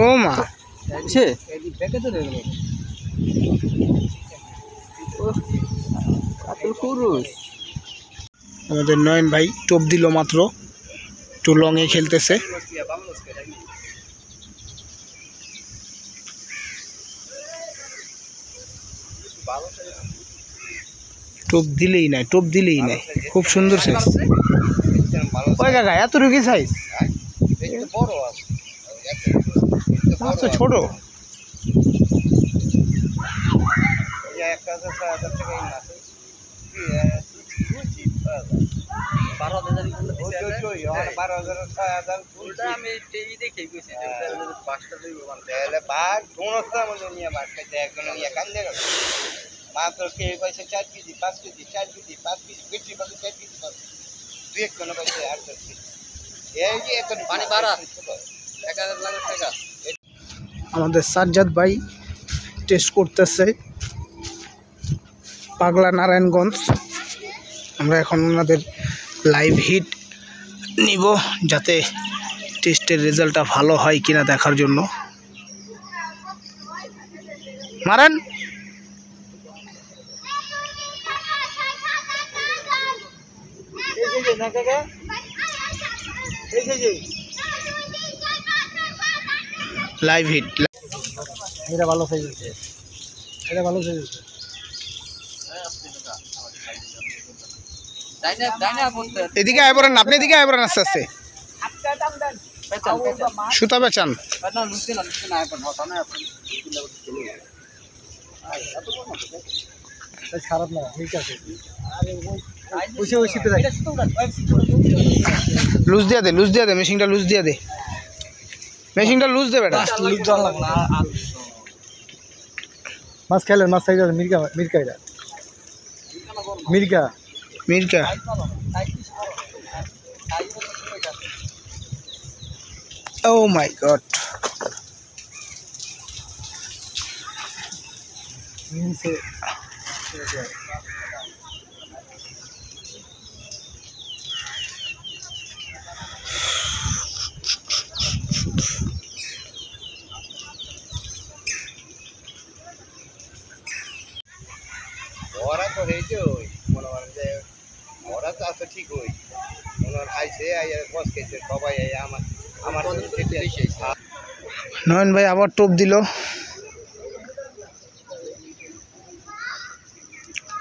ও মা আমাদের নয়ন ভাই টোপ দিল মাত্র, একটু লংয়ে খেলতেছে। টোপ দিলেই নাই, টোপ দিলেই নাই, খুব সুন্দর সাইজ। ওই কাকা এত রুগী সাইজ ছোট। মাত্র কে পয়সা 4 কেজি 5 কেজি 4 কেজি 5 কেজি বেশি পাবে 4 কেজি পাবে দুই এক কোনো পয়সা 8 কেজি এই যে এত পানি বাড়া 1000 টাকা। আমাদের সাজ্জাদ ভাই টেস্ট করতেছে পাগলা নারায়ণগঞ্জ। আমরা এখন ওনাদের লাইভ হিট নিব যাতে টেস্টের রেজাল্টটা ভালো হয় কিনা দেখার জন্য। মারেন লাইভ হিট। এটা ভালো সাইজ আছে, এটা ভালো সাইজ আছে। এদিকে আয় পড়েন, আপনি এদিকে আয় পড়েন আস্তে আস্তে। সুতা বেচান খারাপ না, ঠিক আছে। লুজ দিয়া দে, লুজ দিয়া দে, মেশিনটা লুজ দিয়া দে, মেশিনটা লুজ দে বেটা। মাছ খেলেন, মাছ সাইজ আছে। মির্কা মির্কা এটা মির্কা মির্কা ও মাই গড। ওরা তো হয়েছে ওই মনে করেন যে ওরা তো আছে ঠিক ওই মনে করেন আইসে বস খেয়েছে সবাই আমার আমার নয়ন ভাই আবার টোপ দিল।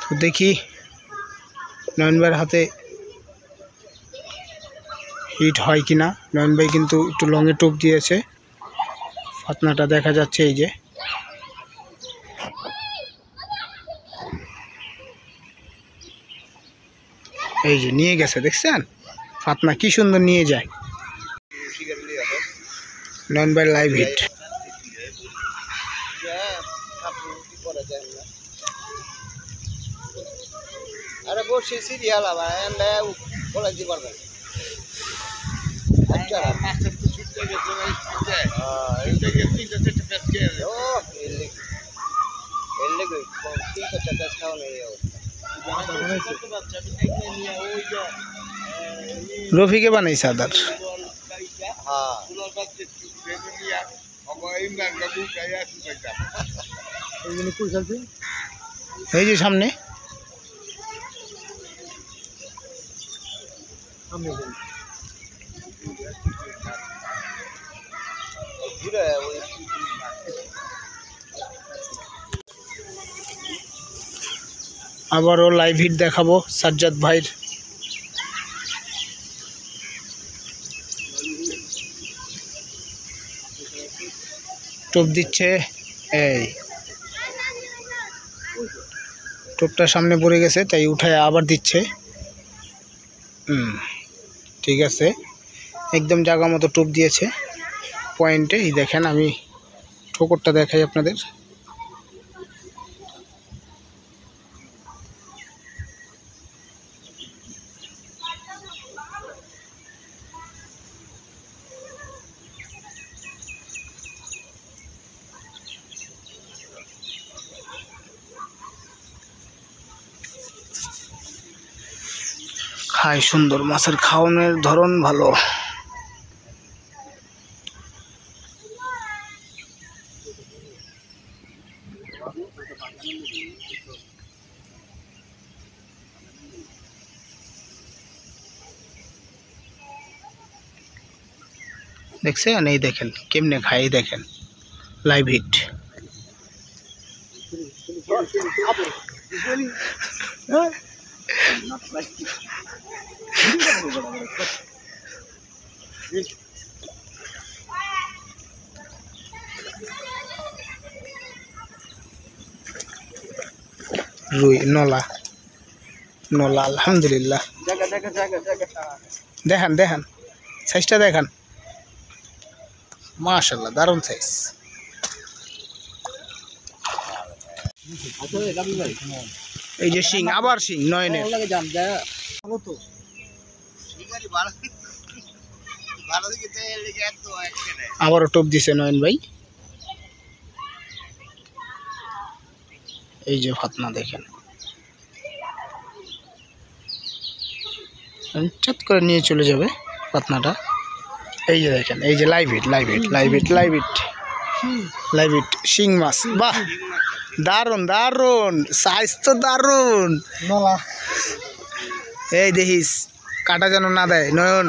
তো দেখি নয়ন ভাইয়ের হাতে হিট হয় কিনা। নয়ন ভাই কিন্তু একটু লংয়ে টোপ দিয়েছে, ফাতনাটা দেখা যাচ্ছে এই যে। এই যে নিয়ে গেছে, দেখছেন ফাতনা কি সুন্দর নিয়ে যায়। নয়ন ভাই লাইভ হিট। আরে বসে সিরিয়াল আবার বলে দিতে পারবেন। রফিকে বানাইছে আদার। এই যে সামনে আবারও লাইভ হিট দেখাবো সাজ্জাদ ভাইয়ের। টোপ দিচ্ছে, এই টোপটা সামনে পড়ে গেছে তাই উঠায় আবার দিচ্ছে। ঠিক আছে, একদম জায়গা মতো টোপ দিয়েছে পয়েন্টে। এই দেখেন আমি ঠোকরটা দেখাই আপনাদের। খায় সুন্দর, মাছের খাওয়ানোর ধরন ভালো। দেখছেন? এই দেখেন কেমনে খাই, দেখেন লাইভ হিট। রুই, নলা, নলা আলহামদুলিল্লাহ। দেখেন দেখেন সাইজটা দেখেন, মাশাআল্লাহ দারুণ সাইজ। এই যে শিং, আবার শিং নয়নের। আবারও টোপ দিছে নয়ন ভাই। এই যে ফাতনা দেখেন, চট করে নিয়ে চলে যাবে ফাতনাটা। এই যে দেখেন, এই যে live hit, live hit, live hit, live hit, live hit শিং মাছ। বাহ, দারুন দারুন সাইজ তো দারুন। এই দেখিস কাটা যেন না দেয় নয়ন।